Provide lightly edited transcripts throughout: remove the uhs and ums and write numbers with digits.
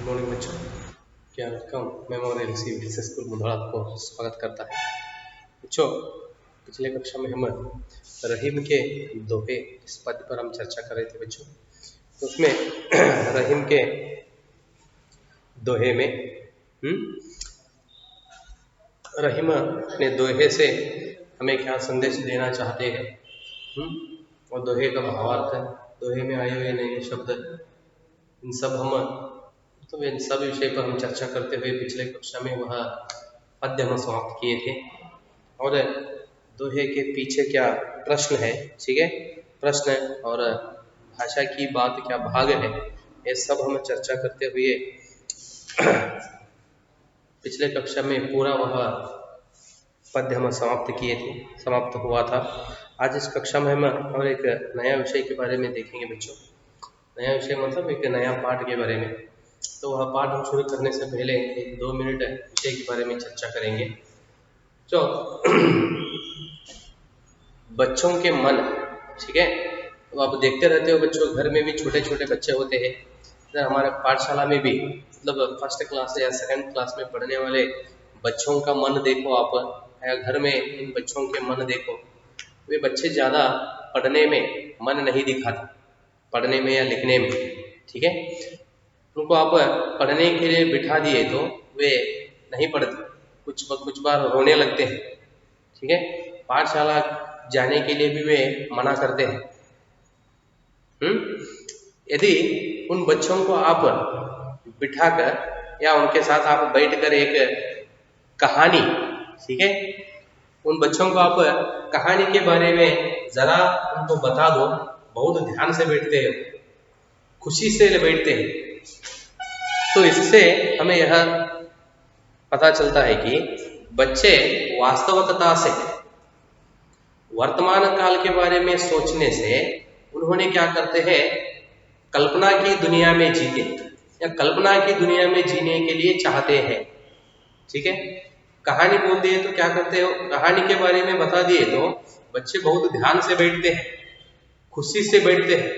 Morning बच्चों, क्या welcome memorial CBSE school Mundra आपको स्वागत करता है। बच्चों, पिछले कक्षा में हम रहीम के दोहे इस पद पर हम चर्चा कर रहे थे बच्चों। तो उसमें रहीम के दोहे में रहीम अपने दोहे से हमें क्या संदेश देना चाहते हैं और दोहे का भावार्थ है, दोहे में आए हुए नए शब्द, इन सब विषय पर हम चर्चा करते हुए पिछले कक्षा में वह पद्य हम समाप्त किए थे। और दोहे के पीछे क्या प्रश्न है, ठीक है, प्रश्न और भाषा की बात क्या भाग है, ये सब हम चर्चा करते हुए पिछले कक्षा में पूरा वह पद्य हम समाप्त हुआ था। आज इस कक्षा में हम और एक नया विषय के बारे में देखेंगे बच्चों। नया विषय मतलब एक नया पाठ के बारे में। तो वह पाठ हम शुरू करने से पहले 2 मिनट विषय के बारे में चर्चा करेंगे। तो बच्चों के मन, ठीक है, तो आप देखते रहते हो बच्चों, घर में भी छोटे छोटे बच्चे होते हैं। इधर हमारे पाठशाला में भी मतलब फर्स्ट क्लास या सेकंड क्लास में पढ़ने वाले बच्चों का मन देखो आप, या घर में इन बच्चों के मन देखो। वे बच्चे ज़्यादा पढ़ने में मन नहीं दिखाते, पढ़ने में या लिखने में, ठीक है। उनको आप पढ़ने के लिए बिठा दिए तो वे नहीं पढ़ते, कुछ बार रोने लगते हैं, ठीक है। पाठशाला जाने के लिए भी वे मना करते हैं। यदि उन बच्चों को आप बिठाकर या उनके साथ आप बैठकर एक कहानी, ठीक है, उन बच्चों को आप कहानी के बारे में जरा उनको बता दो, बहुत ध्यान से बैठते हैं, खुशी से बैठते हैं। तो इससे हमें यह पता चलता है कि बच्चे वास्तविकता से, वर्तमान काल के बारे में सोचने से उन्होंने क्या करते हैं, कल्पना की दुनिया में जीते या कल्पना की दुनिया में जीने के लिए चाहते हैं, ठीक है। कहानी बोल दिए तो क्या करते हो, कहानी के बारे में बता दिए तो बच्चे बहुत ध्यान से बैठते हैं, खुशी से बैठते हैं,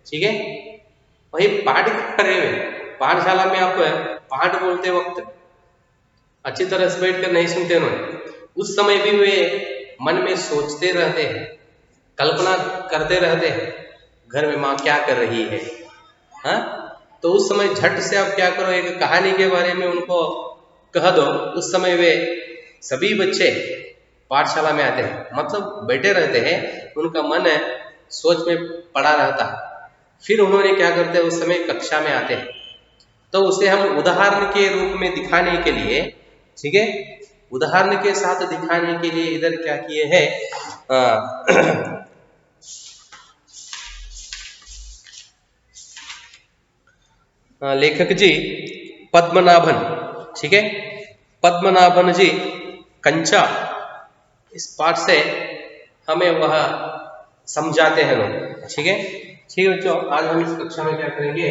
ठीक है। वही पाठ के बारे में, पाठशाला में आप पाठ बोलते वक्त अच्छी तरह से बैठकर नहीं सुनते उन्होंने, उस समय भी वे मन में सोचते रहते हैं, कल्पना करते रहते हैं, घर में माँ क्या कर रही है, हाँ। तो उस समय झट से आप क्या करो, एक कहानी के बारे में उनको कह दो, उस समय वे सभी बच्चे पाठशाला में आते हैं, मतलब बैठे रहते हैं, उनका मन सोच में पड़ा रहता है। फिर उन्होंने क्या करते हैं, उस समय कक्षा में आते हैं। तो उसे हम उदाहरण के रूप में दिखाने के लिए, ठीक है, उदाहरण के साथ दिखाने के लिए इधर क्या किए हैं, लेखक जी पद्मनाभन, ठीक है, पद्मनाभन जी कंचा, इस पाठ से हमें वह समझाते हैं लोग, ठीक है। ठीक है बच्चों, आज हम इस कक्षा में क्या करेंगे,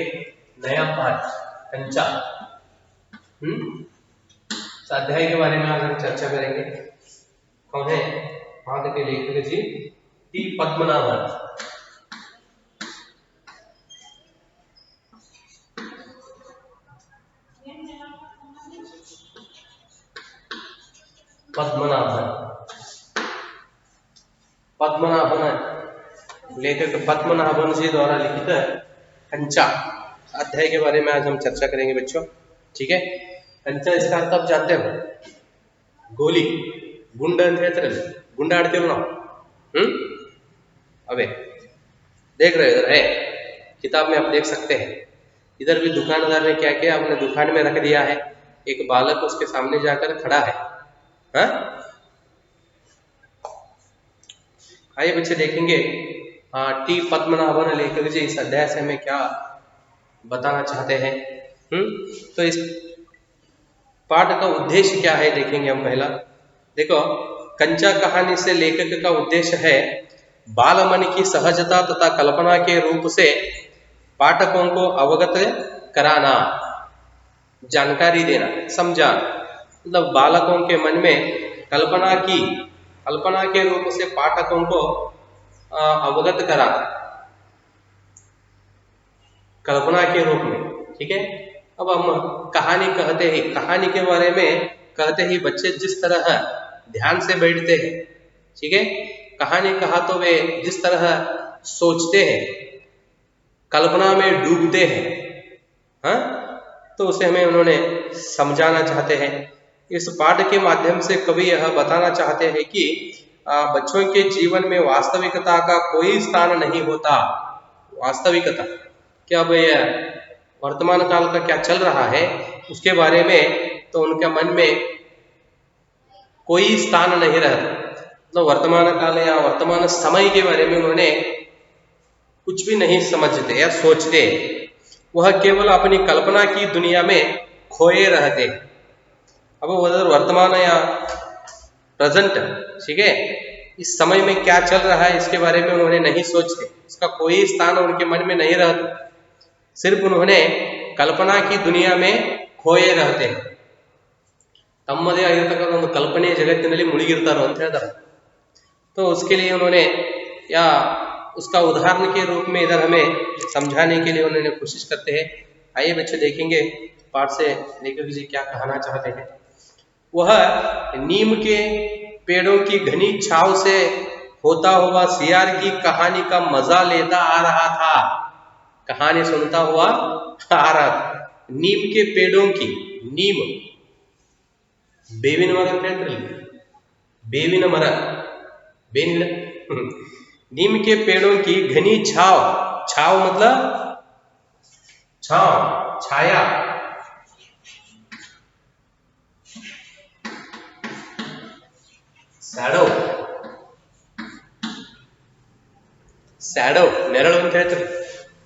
नया पाठ कंचा अध्याय के बारे में आज हम चर्चा करेंगे। कौन है पाठ के लेखक जी, टी पद्मनाभन। पद्मनाभन लेखक पद्मनाभन जी द्वारा लिखित कंचा अध्याय के बारे में आज हम चर्चा करेंगे बच्चों, ठीक है। कंचा इसका अर्थ आप जानते हो, गोली, गुंड ಅಂತ ಹೇಳ್ತಾರಲ್ಲ, गुंड आड़ते ना, अबे देख रहे हो, इधर है किताब में आप देख सकते हैं। इधर भी दुकानदार ने क्या किया, अपने दुकान में रख दिया है, एक बालक उसके सामने जाकर खड़ा है, हाँ। आइए बच्चे देखेंगे टी पद्मनाभन लेखक जी इस अध्याय से हमें क्या बताना चाहते हैं। तो इस पाठ का उद्देश्य क्या है देखेंगे हम। पहला देखो, कंचा कहानी से लेखक का उद्देश्य है बाल मन की सहजता तथा कल्पना के रूप से पाठकों को अवगत कराना, जानकारी देना, समझाना, मतलब बालकों के मन में कल्पना के रूप से पाठकों को अवगत कराना, कल्पना के रूप में, ठीक है। अब हम कहानी कहते ही, कहानी के बारे में कहते ही बच्चे जिस तरह ध्यान से बैठते हैं, ठीक है, कहानी कहा तो वे जिस तरह सोचते हैं, कल्पना में डूबते हैं, हाँ, तो उसे हमें उन्होंने समझाना चाहते हैं। इस पाठ के माध्यम से कवि यह बताना चाहते हैं कि बच्चों के जीवन में वास्तविकता का कोई स्थान नहीं होता। वास्तविकता क्या, भाई वर्तमान काल का क्या चल रहा है उसके बारे में तो उनके मन में कोई स्थान नहीं रहता। तो वर्तमान काल या वर्तमान समय के बारे में उन्होंने कुछ भी नहीं समझते या सोचते, वह केवल अपनी कल्पना की दुनिया में खोए रहते। अब उधर वर्तमान या प्रेजेंट, ठीक है, इस समय में क्या चल रहा है इसके बारे में उन्होंने नहीं सोचते, इसका कोई स्थान उनके मन में नहीं रहता, सिर्फ उन्होंने कल्पना की दुनिया में खोए रहते हैं। ತಮ್ಮದೇ ಆಗಿರತಕ್ಕಂಥ ಒಂದು ಕಲ್ಪನೆಯ ಜಗತ್ತಿನಲ್ಲಿ ಮುಳುಗಿರ್ತಾರೋ ಅಂತ ಹೇಳ್ತಾರೆ। तो उसके लिए उन्होंने या उसका उदाहरण के रूप में इधर हमें समझाने के लिए उन्होंने कोशिश करते हैं। आइए बच्चे देखेंगे पाठ से लेखक जी क्या कहना चाहते हैं। वह नीम के पेड़ों की घनी छाव से होता हुआ सियार की कहानी का मजा लेता आ रहा था। कहानी सुनता हुआ आ रहा था। नीम के पेड़ों की, नीम ಬೇವಿನ ಮರ ಅಂತ ಹೇಳ್ತಿರಲ್ಲ, ಬೇವಿನ ಮರ, ಬೇವಿನ नीम के पेड़ों की घनी छाव, छाव मतलब छाव, छाया, शैडो, शैडो ನೆರಳು ಅಂತ ಹೇಳ್ತಾರೆ।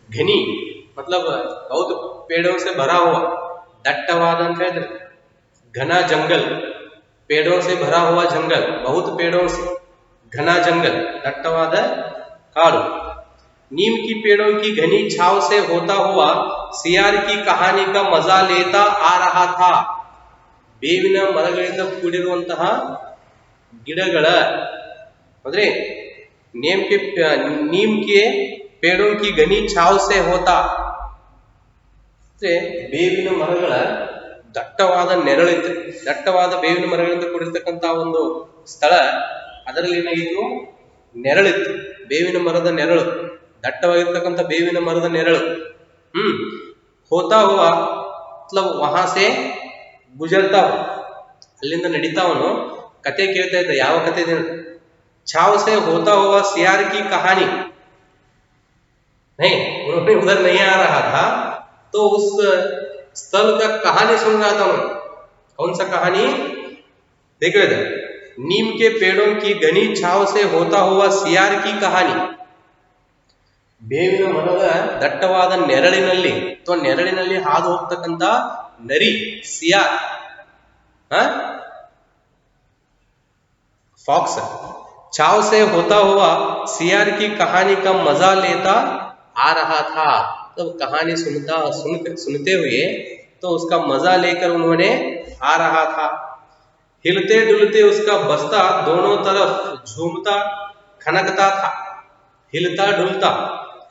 घनी मतलब बहुत पेड़ों से भरा हुआ, दट्टवाद ಅಂತ ಹೇಳ್ತಾರೆ। घना जंगल, पेड़ों से भरा हुआ जंगल, बहुत पेड़ों से, घना जंगल, दट्टवाद काಡು। नीम की पेड़ों की घनी छाव से होता हुआ सियार की कहानी का मजा लेता आ रहा था। ಬೇವಿನ ಮರಗಳಿಂದ ಕೂಡಿರುವಂತಹ ಗಿಡಗಳ ಅಂದ್ರೆ नीम के पेड़ों की घनी छाव से होता, ಬೇವಿನ ಮರಗಳ ದಟ್ಟವಾದ ನೆರಳಿತ್ತು, ದಟ್ಟವಾದ ಬೇವಿನ ಮರಗಳಿಂದ ಕೂಡಿರ್ತಕ್ಕಂಥ ಒಂದು ಸ್ಥಳ, ಅದರಲ್ಲಿ ಏನಾಗಿತ್ತು, ನೆರಳಿತ್ತು, ಬೇವಿನ ಮರದ ನೆರಳು, ದಟ್ಟವಾಗಿರ್ತಕ್ಕಂಥ ಬೇವಿನ ಮರದ ನೆರಳು। ಹೋತಾ ಹುआ मतलब वहां से गुजरता हुआ, ಅಲ್ಲಿಂದ ನಡೀತಾವನು ಕತೆ ಕೇಳ್ತಾ ಇದ್ದ। ಯಾವ ಕತೆ ಇದೆ? छाव से होता हुआ सियार की कहानी, नहीं उन्होंने उधर नहीं आ रहा था, तो उस स्थल का कहानी सुन रहा था उन्होंने। कौन सा कहानी? देखो इधर, नीम के पेड़ों की घनी छाव से होता हुआ सियार की कहानी। ಬೇವಿನ ಮರದ ದಟ್ಟವಾದ ನೆರಳಿನಲ್ಲಿ ಅಥವಾ ನೆರಳಿನಲ್ಲಿ ಹಾದು ಹೋಗ್ತಕ್ಕಂಥ ನರಿ, ಸಿಯಾರ್, फॉक्स, छाव से होता हुआ सियार की कहानी का मजा लेता आ रहा था। तो कहानी सुनते हुए तो उसका मजा लेकर उन्होंने आ रहा था। हिलते डुलते उसका बस्ता दोनों तरफ झूमता खनकता था। हिलता डुलता,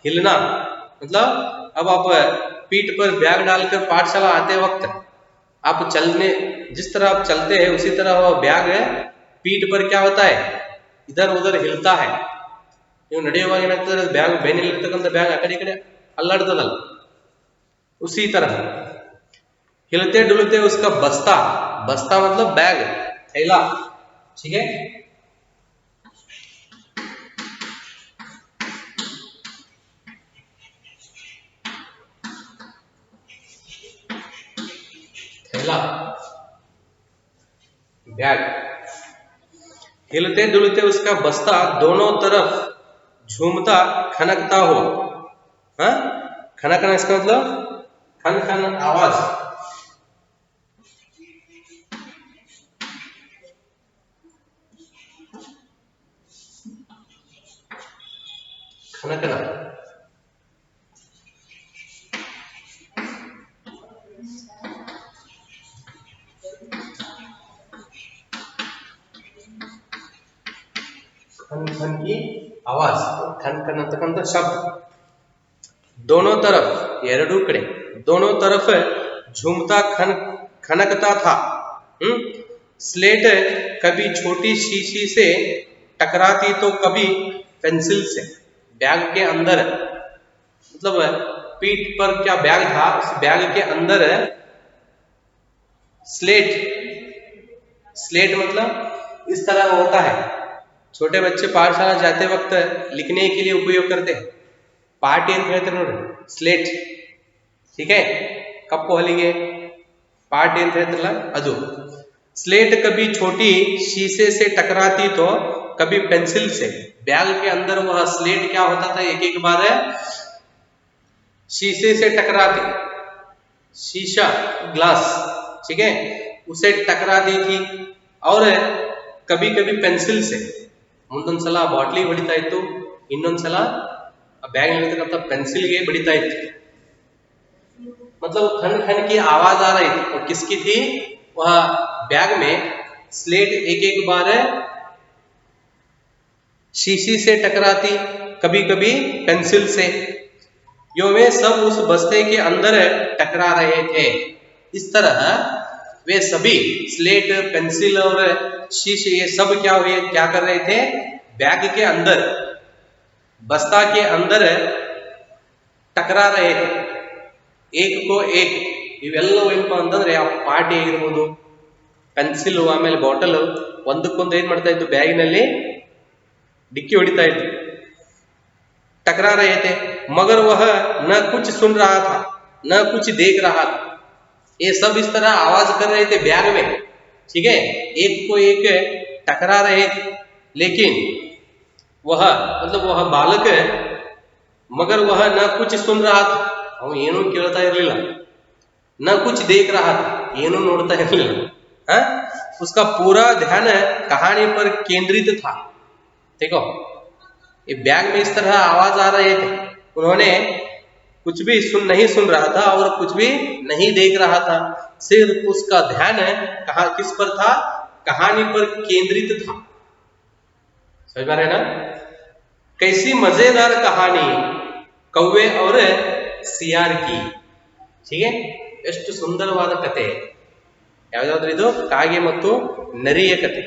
हिलना मतलब अब आप पीठ पर बैग डालकर पाठशाला आते वक्त आप चलने, जिस तरह आप चलते हैं उसी तरह वह बैग पीठ पर क्या होता है, इधर उधर हिलता है। ನೀವು ನಡೆಯುವಾಗ ಏನಾಗ್ತದೆ, ಬ್ಯಾಗ್ ಬೆನ್ನಿಲಿರ್ತಕ್ಕಂಥ ಬ್ಯಾಗ್ ಆ ಕಡೆ ಈ ಕಡೆ ಅಲ್ಲಾಡ್ತದಲ್ಲ, उसी तरह हिलते डुलते उसका बस्ता, बस्ता मतलब बैग, थैला, ठीक है। थैला, बैग, हिलते डुलते उसका बस्ता दोनों तरफ झूमता खनकता हुआ। हाँ, खनकना इसका मतलब खन खन आवाज, खनकना, खन खन की आवाज, खन खन ಅಂತಕ್ಕಂಥ ಶಬ್ದ। दोनों तरफ, ಎರಡೂ ಕಡೆ, दोनों तरफ झूमता खनकता था। स्लेट कभी छोटी शीशी से टकराती तो कभी पेंसिल से। बैग के अंदर मतलब पीठ पर क्या बैग था, उस बैग के अंदर स्लेट मतलब इस तरह होता है। छोटे बच्चे पाठशाला जाते वक्त लिखने के लिए उपयोग करते हैं। पाठ ಏನ್ ಹೇಳ್ತಾರೆ ನೋಡಿ, ಸ್ಲೇಟ್. ठीक है, ಕಪ್ಪು ಹಲಿಗೆ पाठ ಏನ್ ಹೇಳ್ತಾರಲ್ಲ ಅದು स्लेट कभी छोटी शीशे से टकराती तो कभी पेंसिल से। बैग के अंदर वह स्लेट क्या होता था, एक बार शीशे से टकराती, शीशा ग्लास, ठीक है, उसे टकराती थी और कभी कभी पेंसिल से। ಮುಂದೊಂದ್ಸಲ ಬಾಟ್ಲಿ ಹೊಡಿತಾ ಇತ್ತು, ಇನ್ನೊಂದ್ಸಲ बैग में पेंसिल के बड़ीता थी। मतलब खन खन की आवाज आ रही थी। और किसकी थी, वह बैग में स्लेट एक बार शीशी से टकराती, कभी कभी पेंसिल से। यो वे सब उस बस्ते के अंदर टकरा रहे थे। इस तरह वे सभी स्लेट, पेंसिल और शीशे ये सब क्या कर रहे थे, बैग के अंदर, बस्ता के अंदर टकरा रहे थे एक को एक। ಇವೆಲ್ಲವೂ ಏನಪ್ಪ ಅಂತಂದ್ರೆ ಆ ಪಾಟಿ ಆಗಿರ್ಬೋದು, ಪೆನ್ಸಿಲ್, ಆಮೇಲೆ ಬಾಟಲ್ ಒಂದಕ್ಕೊಂದು ಏನ್ ಮಾಡ್ತಾ ಇತ್ತು, ಬ್ಯಾಗಿನಲ್ಲಿ ಡಿಕ್ಕಿ ಹೊಡಿತಾ ಇತ್ತು। टकरा रहे थे मगर वह न कुछ सुन रहा था न कुछ देख रहा था। ये सब इस तरह आवाज कर रहे थे बैग में, ठीक है, एक को एक टकरा रहे थे, लेकिन वह मतलब वह बालक मगर वह न कुछ सुन रहा था, ಅವನು ಏನೂ ಕೇಳ್ತಾ ಇರಲಿಲ್ಲ, न कुछ देख रहा था, ಏನೂ ನೋಡ್ತಾ ಇರಲಿಲ್ಲ। उसका पूरा ध्यान कहानी पर केंद्रित था। देखो ये बैग में इस तरह आवाज आ रहे थे, उन्होंने कुछ भी नहीं सुन रहा था और कुछ भी नहीं देख रहा था, सिर्फ उसका ध्यान किस पर था, कहानी पर केंद्रित था। समझ पा रहे ना? कैसी मजेदार कहानी कौवे और सियार की, ठीक है, ಎಷ್ಟು ಸುಂದರವಾದ ಕತೆ। ಯಾವ್ದಾದ್ರು ಇದು ಕಾಗೆ ಮತ್ತು ನರಿಯ ಕತೆ।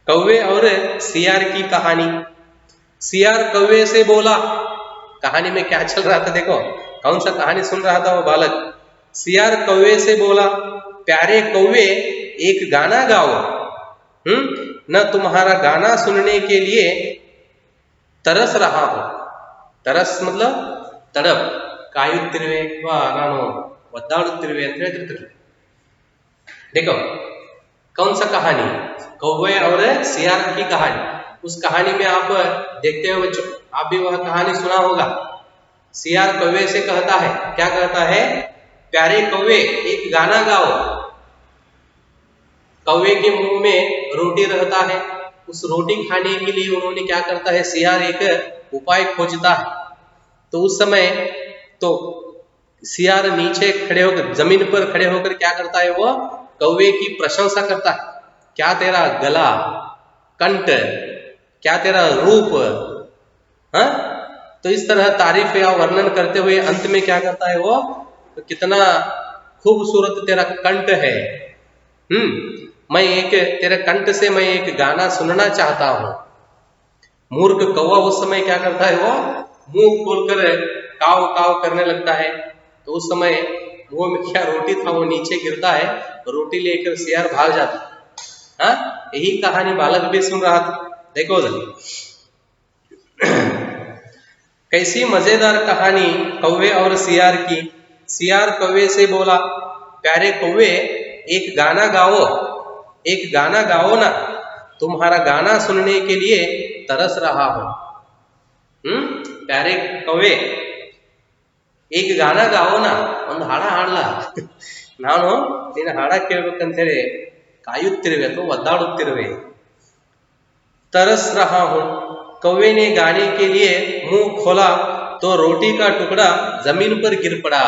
कौवे और सियार की कहानी। सियार कौवे से बोला, कहानी में क्या चल रहा था, देखो कौन सा कहानी सुन रहा था वो बालक। सियार कौवे से बोला, प्यारे कौवे एक गाना गाओ, न तुम्हारा गाना सुनने के लिए तरस रहा हो। तरस मतलब तड़प, ಕಾಯುತ್ತಿರುವೆ ಅಥವಾ ನಾನು ಒದ್ದಾಡುತ್ತಿರುವೆ ಅಂತ ಹೇಳ್ತಿರ್ತಾರೆ। देखो कौन सा कहानी, कौवे और सियार की कहानी। उस कहानी में आप देखते हो बच्चों, आप भी वह कहानी सुना होगा। सियार कौवे से कहता है, क्या कहता है, प्यारे कौवे एक गाना गाओ। कौवे के मुंह में रोटी रहता है, उस रोटी खाने के लिए उन्होंने क्या करता है, सियार एक उपाय खोजता है। तो उस समय तो सियार नीचे खड़े होकर, जमीन पर खड़े होकर क्या करता है, वो कौवे की प्रशंसा करता है। क्या तेरा गला, कंठ, क्या तेरा रूप, हाँ। तो इस तरह तारीफ या वर्णन करते हुए अंत में क्या करता है वो, तो कितना खूबसूरत तेरा कंठ है, मैं एक तेरे कंठ से मैं एक गाना सुनना चाहता हूं। मूर्ख कौवा उस समय क्या करता है, वो मुंह खोलकर काव काव करने लगता है। तो उस समय मुंह में क्या रोटी था वो नीचे गिरता है, रोटी लेकर सियार भाग जाता है। हाँ, यही कहानी बालक भी सुन रहा था। देखो उधर कैसी मजेदार कहानी कौवे और सियार की। सियार कौवे से बोला, प्यारे कौवे एक गाना गाओ, एक गाना गाओ ना, तुम्हारा गाना सुनने के लिए तरस रहा हूं। प्यारे कौवे एक गाना गाओ ना, ಒಂದು ಹಾಡ ಹಾಡಲ್ಲ, ನಾನು ನಿನ್ನ ಹಾಡ ಕೇಳಬೇಕಂತೇಳಿ ಕಾಯುತ್ತಿರುವೆ ಅಥವಾ ಒದ್ದಾಡುತ್ತಿರುವೆ। तरस रहा हूं। कौवे ने गाने के लिए मुंह खोला तो रोटी का टुकड़ा जमीन पर गिर पड़ा।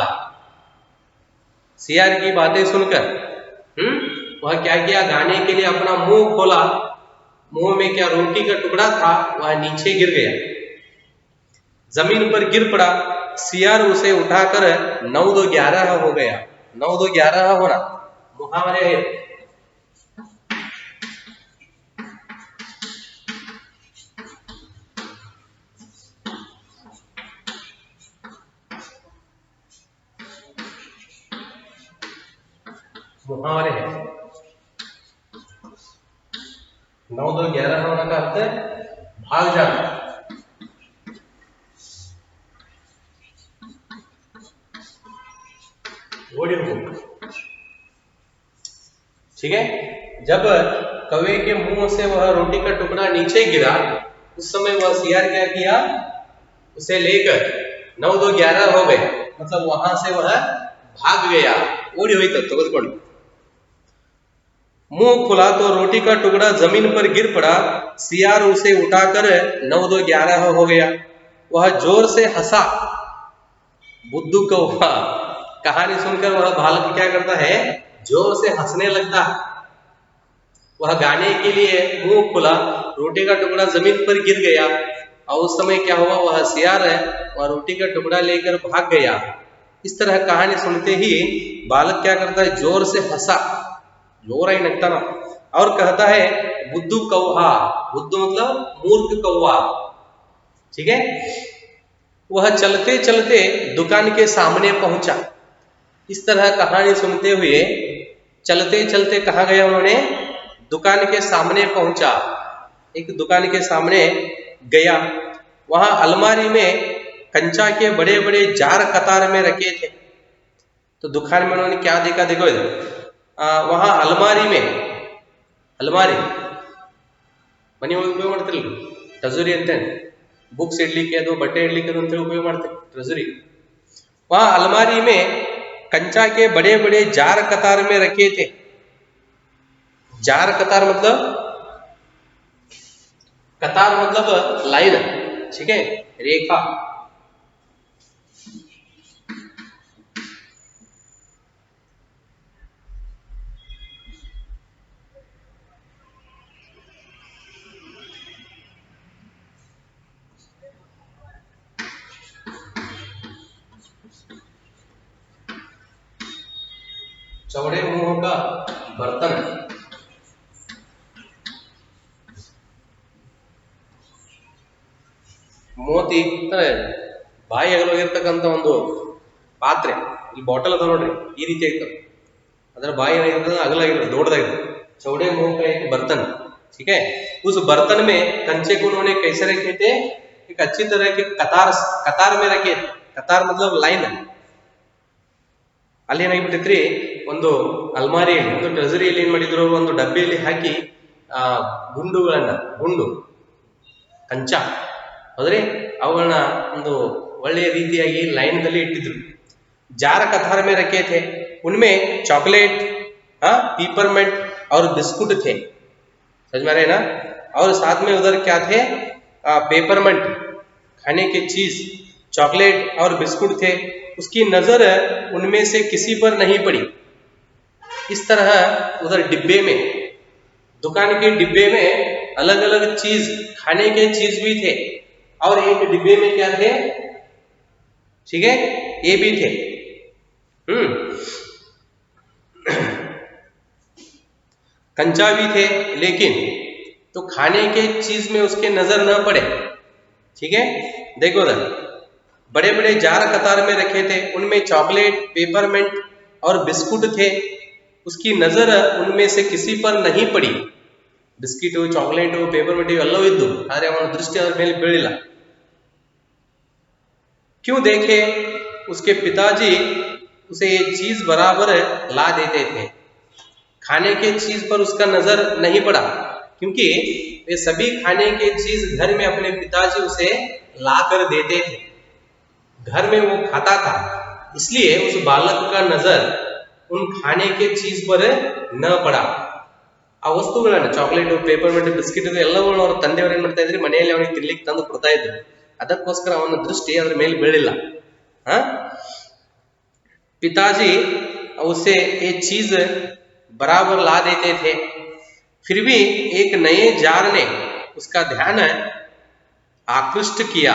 सियार की बातें सुनकर वह क्या किया, गाने के लिए अपना मुंह खोला, मुंह में क्या रोटी का टुकड़ा था वह नीचे गिर गया, जमीन पर गिर पड़ा। सियार उसे उठाकर 9 2 11 हो गया, 9 2 11 होना मुहावरे आहेत. मुहावरे हैं. 9 2 11 होने का अर्थ है भाग जाना. ठीक है. जब कौवे के मुंह से वह रोटी का टुकड़ा नीचे गिरा उस समय वह सियार क्या किया, उसे लेकर 9 2 11 हो गए, मतलब वहां से वह भाग गया. ओडी हुई तक मुंह खुला तो रोटी का टुकड़ा जमीन पर गिर पड़ा. सियार उसे उठाकर 9 2 11 हो गया. वह जोर से हंसा. बुद्धू कौवा. कहानी सुनकर वह बालक क्या करता है, जोर से हंसने लगता. वह गाने के लिए मुंह खुला, रोटी का टुकड़ा जमीन पर गिर गया और उस समय क्या हुआ, वह सियार है वह रोटी का टुकड़ा लेकर भाग गया. इस तरह कहानी सुनते ही बालक क्या करता है, जोर से हंसा, जोर ही लगता ना, और कहता है बुद्धू कौवा. बुद्धू मतलब मूर्ख कौवा. ठीक है. वह चलते चलते दुकान के सामने पहुंचा. इस तरह कहानी सुनते हुए चलते चलते कहाँ गया, उन्होंने दुकान के सामने पहुंचा. एक दुकान के सामने गया. वहां अलमारी में कंचा के बड़े बड़े जार कतार में रखे थे. तो दुकान में उन्होंने क्या देखा, देखो इधर. वहां अलमारी में, अलमारी ಮನೆ ಉಪಯೋಗ ಮಾಡ್ತಿರಲ್ಲ ಟ್ರೆಜರಿ ಅಂತ, बुक्स इडलिके ಅದು ಬಟ್ಟೆ इडलिके ಅಂತ उपयोग ಮಾಡ್ತಾರೆ ट्रेजरी. वहां अलमारी में कंचा के बड़े बड़े जार कतार में रखे थे. जार कतार मतलब, कतार मतलब लाइन. ठीक है, रेखा. चौड़े मुंह का बर्तन. ಮೋತಿ ಬಾಯಿ ಅಗಲವಾಗಿರ್ತಕ್ಕಂಥ ಒಂದು ಪಾತ್ರೆ. ಈ ಬಾಟಲ್ ಅದ ನೋಡ್ರಿ, ಈ ರೀತಿ ಐತದೆ. ಅದರ ಬಾಯಿ ಏನಾಗಿರ್ತದೆ, ಅಗಲಾಗಿರ್ತದೆ, ದೊಡ್ಡದಾಗಿರ್ತದೆ. चौड़े मुंह का एक बर्तन. ठीक है. उस बर्तन में कंचे को उन्होंने कैसे रखे थे, एक अच्छी तरह के कतार, कतार में रखे. कतार मतलब लाइन. ಅಲ್ಲಿ ಏನಾಗಿಬಿಟ್ಟಿತ್ರಿ, ಒಂದು ಅಲ್ಮಾರಿಯಲ್ಲಿ, ಒಂದು ಟ್ರೆಜರಿಯಲ್ಲಿ ಏನ್ ಮಾಡಿದ್ರು, ಒಂದು ಡಬ್ಬಿಯಲ್ಲಿ ಹಾಕಿ ಗುಂಡುಗಳನ್ನ, ಗುಂಡು ಕಂಚ ಹೌದ್ರಿ, ಅವುಗಳನ್ನ ಒಂದು ಒಳ್ಳೆಯ ರೀತಿಯಾಗಿ ಲೈನ್ ದಲ್ಲಿ ಇಟ್ಟಿದ್ರು. जार कतार में रखे थे. उनमें चॉकलेट, पीपरमेंट और बिस्कुट थे. समझ में आ रहे ना. और साथ में उधर क्या थे, पेपरमेंट खाने के चीज, चॉकलेट और बिस्कुट थे. उसकी नजर उनमें से किसी पर नहीं पड़ी. इस तरह उधर डिब्बे में, दुकान के डिब्बे में अलग अलग चीज, खाने के चीज भी थे. और एक डिब्बे में क्या थे, ठीक है, ये भी थे. कंचा भी थे, लेकिन तो खाने के चीज में उसके नजर न पड़े. ठीक है. देखो उधर बड़े बड़े जार कतार में रखे थे. उनमें चॉकलेट, पेपरमेंट और बिस्कुट थे. उसकी नजर उनमें से किसी पर नहीं पड़ी. बिस्किट, चॉकलेट, पेपरमेंट ಎಲ್ಲವೂ ಇದ್ದು, ಆದರೆ ಅವನ ದೃಷ್ಟಿ ಅದರ ಮೇಲೆ ಬೀಳಿಲ್ಲ. क्यों देखे, उसके पिताजी उसे ये चीज बराबर ला देते थे. खाने के चीज पर उसका नजर नहीं पड़ा, क्योंकि वे सभी खाने के चीज घर में अपने पिताजी उसे ला कर देते थे. घर में वो खाता था, इसलिए उस बालक का नजर उन खाने के चीज पर न पड़ा. ಆ ವಸ್ತುಗಳನ್ನ, ಚಾಕ್ಲೇಟ್, ಪೇಪರ್ಮೆಂಟ್, ಬಿಸ್ಕಿಟ್ ಎಲ್ಲವನ್ನು ಅವರ ತಂದೆಯವರು ಏನ್ ಮಾಡ್ತಾ ಇದ್ರಿ, ಮನೆಯಲ್ಲಿ ಅವನಿಗೆ ತಿನ್ಲಿಕ್ಕೆ ತಂದು ಕೊಡ್ತಾ ಇದ್ರು. ಅದಕ್ಕೋಸ್ಕರ ಅವನ ದೃಷ್ಟಿ ಅದರ ಮೇಲೆ ಬೀಳಿಲ್ಲ. पिताजी उसे ये चीज बराबर ला देते थे. फिर भी एक नए जार ने उसका ध्यान आकृष्ट किया.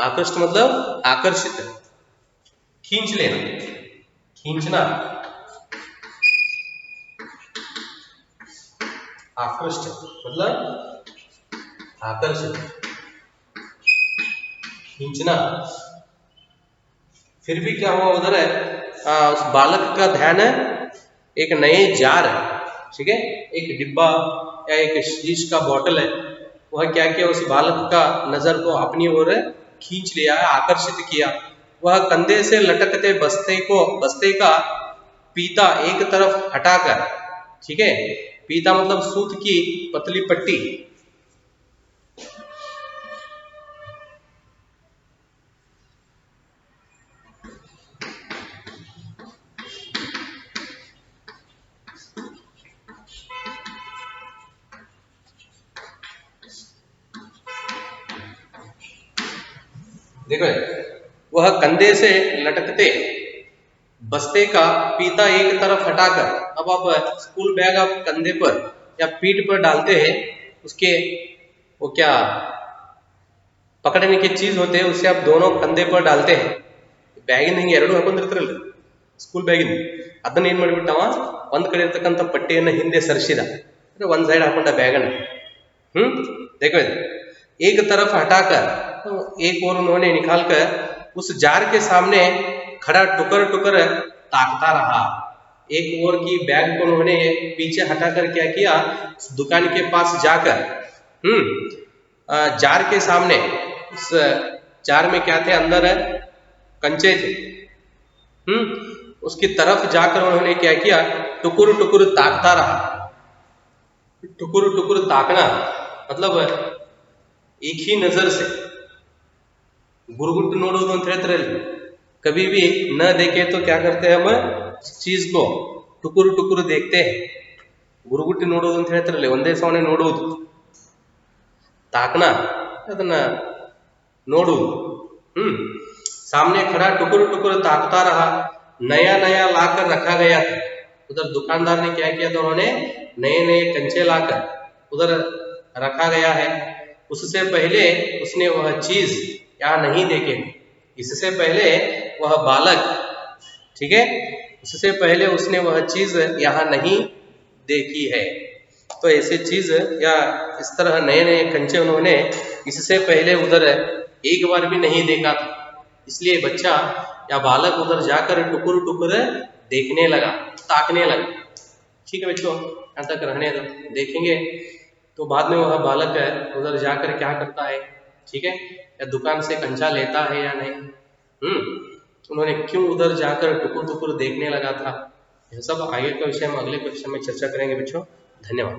आकृष्ट मतलब आकर्षित, खींच लेना, खींचना, आकृष्ट मतलब आकर्षित, खींचना। फिर भी क्या हुआ उधर उस बालक का ध्यान एक नए जार, ठीक है, एक डिब्बा या एक शीश का बोतल है, वह क्या किया, उस बालक का नजर को अपनी ओर खींच लिया, आकर्षित किया। वह कंधे से लटकते बस्ते का पीता एक तरफ हटाकर, ठीक है, पीता मतलब सूत की पतली पट्टी, देखो वह कंधे से लटकते बस्ते का पीता एक तरफ हटाकर, अब आप स्कूल बैग आप कंधे पर या पीठ पर डालते हैं, उसके वो क्या पकड़ने की चीज होते हैं, उसे आप दोनों कंधे पर डालते हैं। ಬ್ಯಾಗಿನ ಎರಡು ಹಾಕೊಂಡಿರ್ತಾರಲ್ಲ ಸ್ಕೂಲ್ ಬ್ಯಾಗಿನ, ಅದನ್ನ ಏನ್ ಮಾಡಿಬಿಟ್ಟವ ಒಂದ್ ಕಡೆ ಇರ್ತಕ್ಕಂಥ ಪಟ್ಟಿಯನ್ನ ಹಿಂದೆ ಸರಿಸಿದ, ಒಂದ್ ಸೈಡ್ ಹಾಕೊಂಡ ಬ್ಯಾಗನ್ನ। देखो एक तरफ हटाकर एक और उन्होंने निकाल कर उस जार के सामने खड़ा टुकर टुकर ताकता रहा। एक और की बैग को उन्होंने पीछे हटाकर क्या किया, उस दुकान के पास जाकर जार के सामने, उस जार में क्या थे, अंदर कंचे थे, उसकी तरफ जाकर उन्होंने क्या किया, टुकुर टुकुर ताकता रहा। टुकुर टुकुर ताकना मतलब एक ही नजर से, गुरगुट नोडोದು ಅಂತ ಹೇಳ್ತಾರಲ್ಲ, कभी भी न देखे तो क्या करते हैं, हम चीज को टुकुर टुकुर देखते हैं। गुरगुट्ಟಿ ನೋಡೋದು ಅಂತ ಹೇಳ್ತಾರಲ್ಲ, ಒಂದೇ ಸವನೆ ನೋಡುವುದು, ताकना ಅದನ್ನ ನೋಡುವುದು। सामने खड़ा टुकुर टुकुर ताकता रहा। नया नया लाकर रखा गया था, उधर दुकानदार ने क्या किया था, उन्होंने नए नए कंचे लाकर उधर रखा गया है। उससे पहले उसने वह चीज यहाँ नहीं देखे, इससे पहले वह बालक, ठीक है, उससे पहले उसने वह चीज यहाँ नहीं देखी है। तो ऐसे चीज या इस तरह नए नए कंचे उन्होंने इससे पहले उधर एक बार भी नहीं देखा था, इसलिए बच्चा या बालक उधर जाकर टुकुर टुकुर देखने लगा, ताकने लगा। ठीक है बच्चों, यहाँ तक रहने दो, देखेंगे तो बाद में वह बालक है उधर जाकर क्या करता है, ठीक है, या दुकान से कंचा लेता है या नहीं, उन्होंने क्यों उधर जाकर टुकुर टुकुर देखने लगा था, यह सब आगे के विषय में अगले कक्षा में चर्चा करेंगे बच्चों। धन्यवाद।